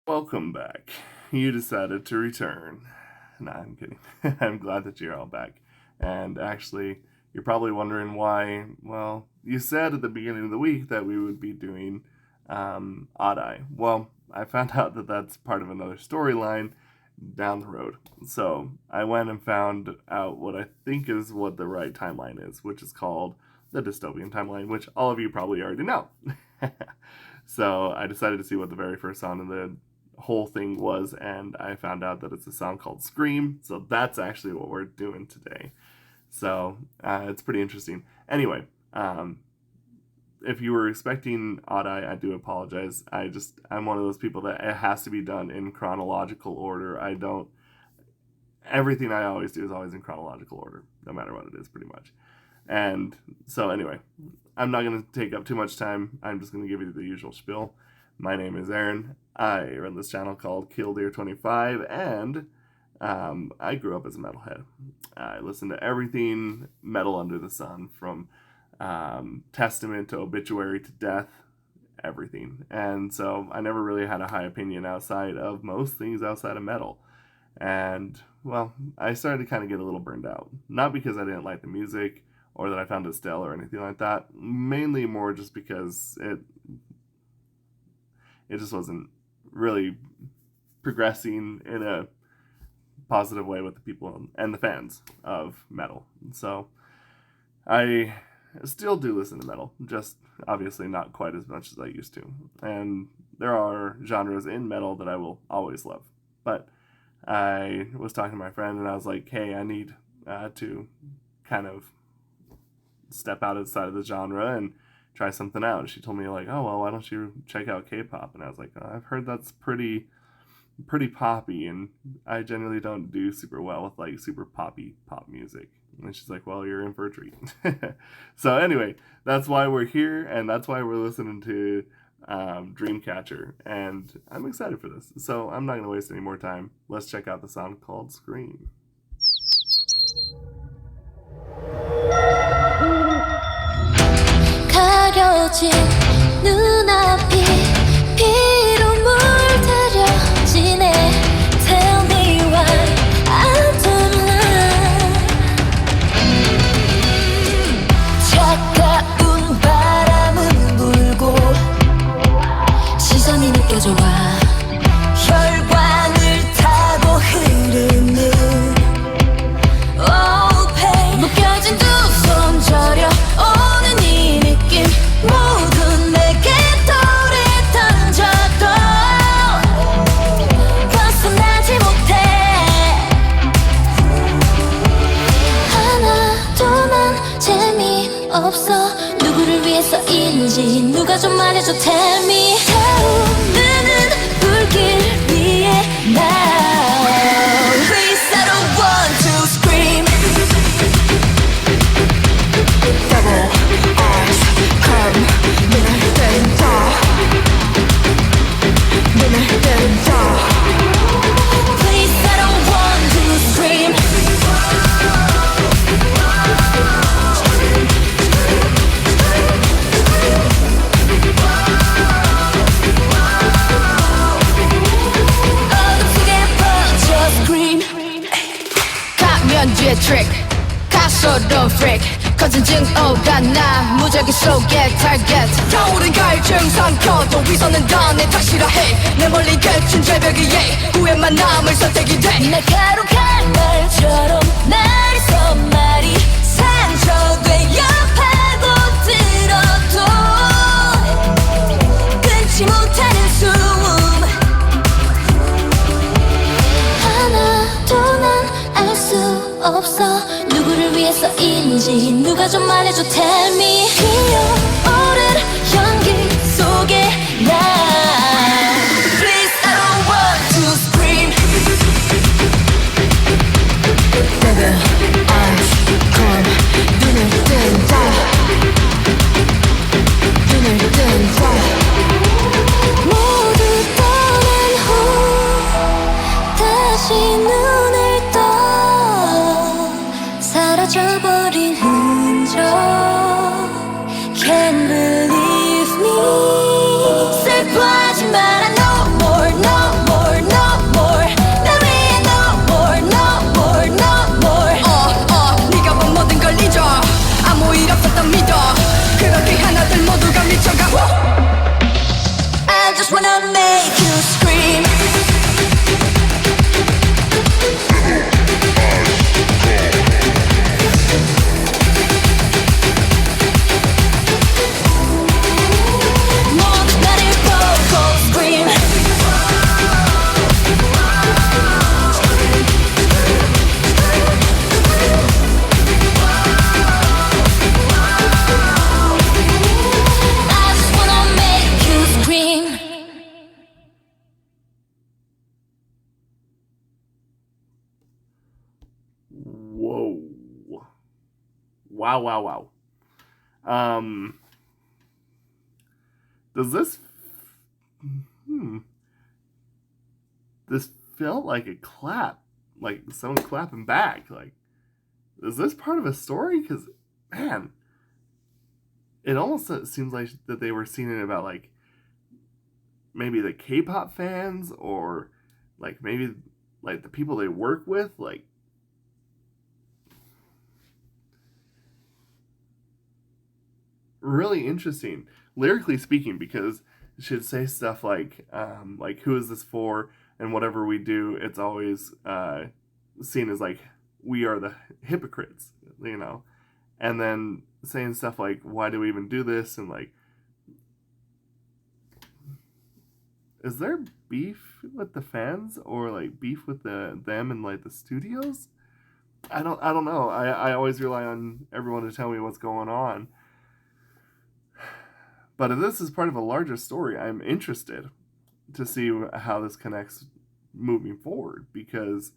Welcome back. You decided to return. Nah, I'm kidding. I'm glad that you're all back. And actually, you're probably wondering why, well, you said at the beginning of the week that we would be doing Odd Eye. Well, I found out that that's part of another storyline down the road. So I went and found out what I think is what the right timeline is, which is called the dystopian timeline, which all of you probably already know. So I decided to see what the very first song in the whole thing was, and I found out that it's a song called Scream. So that's actually what we're doing today. So it's pretty interesting. Anyway, if you were expecting Odd Eye, I do apologize. I'm one of those people that it has to be done in chronological order. Everything I always do is always in chronological order, no matter what it is, pretty much. And so anyway, I'm not going to take up too much time. I'm just going to give you the usual spiel. My name is Aaron. I run this channel called Killdeer25, and I grew up as a metalhead. I listened to everything metal under the sun, from Testament to Obituary to Death, everything. And so I never really had a high opinion outside of most things outside of metal. And, well, I started to kind of get a little burned out. Not because I didn't like the music or that I found it stale or anything like that. Mainly more just because it just wasn't really progressing in a positive way with the people and the fans of metal. So I still do listen to metal, just obviously not quite as much as I used to. And there are genres in metal that I will always love. But I was talking to my friend and I was like, hey, I need to kind of step outside of the genre and try something out. And she told me, like, oh, well, why don't you check out K-pop? And I was like, oh, I've heard that's pretty poppy, and I generally don't do super well with like super poppy pop music. And she's like, well, you're in for a treat. So anyway, that's why we're here, and that's why we're listening to Dreamcatcher, and I'm excited for this. So I'm not going to waste any more time. Let's check out the song called Scream. 가려진 눈앞이 피로 물들여지네. Tell me why I don't lie. 차가운 바람은 불고 시선이 느껴져와 혈관을 타고 흐르는 Oh pain 묶여진 두 손 저려오는 이 느낌 모두 내게 돌을 던져도 벗어나지 못해. 하나도 난 재미없어. 누구를 위해서인지 누가 좀 말해줘. Tell me. 타오르는 불길 위에 now Please I don't want to scream. Double eyes come 눈을 뜬다 눈을 뜬다 Please I don't want to scream. 어둡게 퍼져 scream. 가면뒤에 트릭 가소로운 freak 거진 증오가 나 무작위 속에 target 겨울은 가을 증상 켜도 위선은 다 내 탓이라 해. 내 멀리 그친 절벽 위에 후회만 남을 선택이 돼. 날카로운 말처럼 날이 손말이 상처되어 파고들어도 끊지 못하는 숨 하나도 난 알 수 없어. 누구를 위해서인지 누가 좀 말해줘. Tell me. 피어오른 연기 속에 나 Please I don't want to scream. Double eyes come 눈을 뜬다 눈을 뜬다 모두 떠난 후 다시 눈을 떠 사라져버린 흔적 Can't Wow, wow, wow. Does this... This felt like a clap. Like someone clapping back. Like, is this part of a story? Because, man, it almost seems like that they were singing about, like, maybe the K-pop fans, or, like, maybe, like, the people they work with. Like, really interesting, lyrically speaking, because it should say stuff like, who is this for? And whatever we do, it's always seen as, like, we are the hypocrites, you know? And then saying stuff like, why do we even do this? And, like, is there beef with the fans, or, like, beef with them and, like, the studios? I don't know. I always rely on everyone to tell me what's going on. But if this is part of a larger story, I'm interested to see how this connects moving forward, because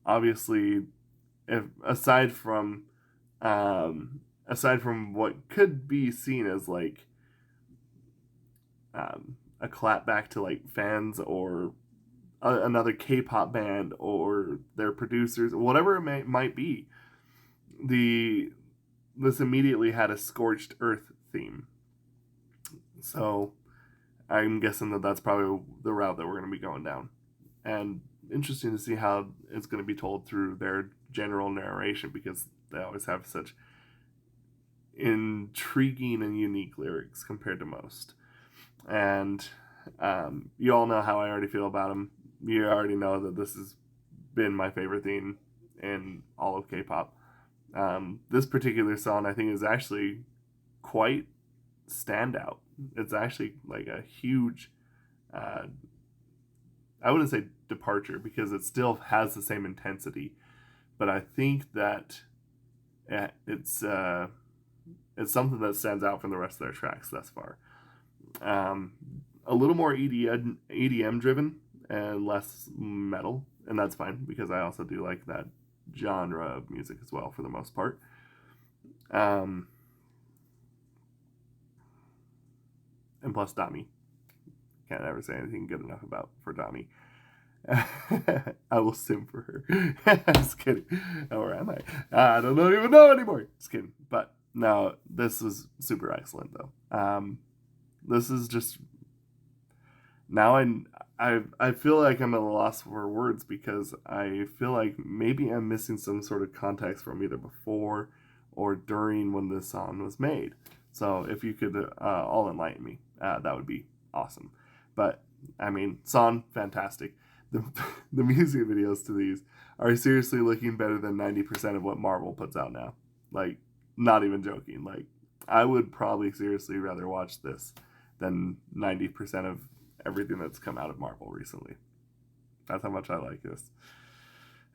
obviously, if aside from what could be seen as, like, a clapback to, like, fans, or another K-pop band, or their producers, whatever it might be, this immediately had a scorched earth theme. So I'm guessing that that's probably the route that we're going to be going down. And interesting to see how it's going to be told through their general narration, because they always have such intriguing and unique lyrics compared to most. And you all know how I already feel about them. You already know that this has been my favorite theme in all of K-pop. This particular song, I think, is actually quite standout. It's actually, like, a huge, I wouldn't say departure, because it still has the same intensity, but I think that it's something that stands out from the rest of their tracks thus far. A little more EDM driven and less metal, and that's fine, because I also do like that genre of music as well, for the most part. And plus Dami. Can't ever say anything good enough for Dami. I will sim for her. Just kidding. Or am I? I don't even know anymore. Just kidding. But no, this was super excellent, though. This is just... Now I feel like I'm at a loss for words, because I feel like maybe I'm missing some sort of context from either before or during when this song was made. So if you could all enlighten me, that would be awesome. But, I mean, song, fantastic. The music videos to these are seriously looking better than 90% of what Marvel puts out now. Like, not even joking. Like, I would probably seriously rather watch this than 90% of everything that's come out of Marvel recently. That's how much I like this.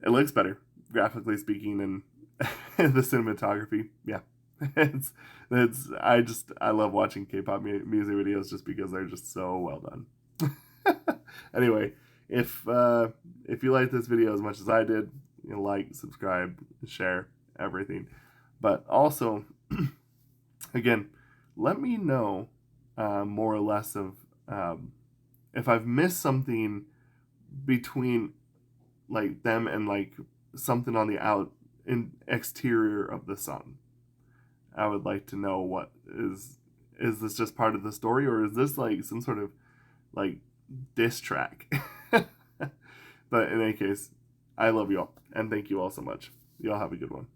It looks better, graphically speaking, and the cinematography. Yeah. I love watching K-pop music videos, just because they're just so well done. Anyway, if you like this video as much as I did, like, subscribe, share, everything. But also, again, let me know more or less of if I've missed something between, like, them and, like, something on the exterior of the song. I would like to know what is this just part of the story, or is this, like, some sort of, like, diss track? But in any case, I love you all, and thank you all so much. You all have a good one.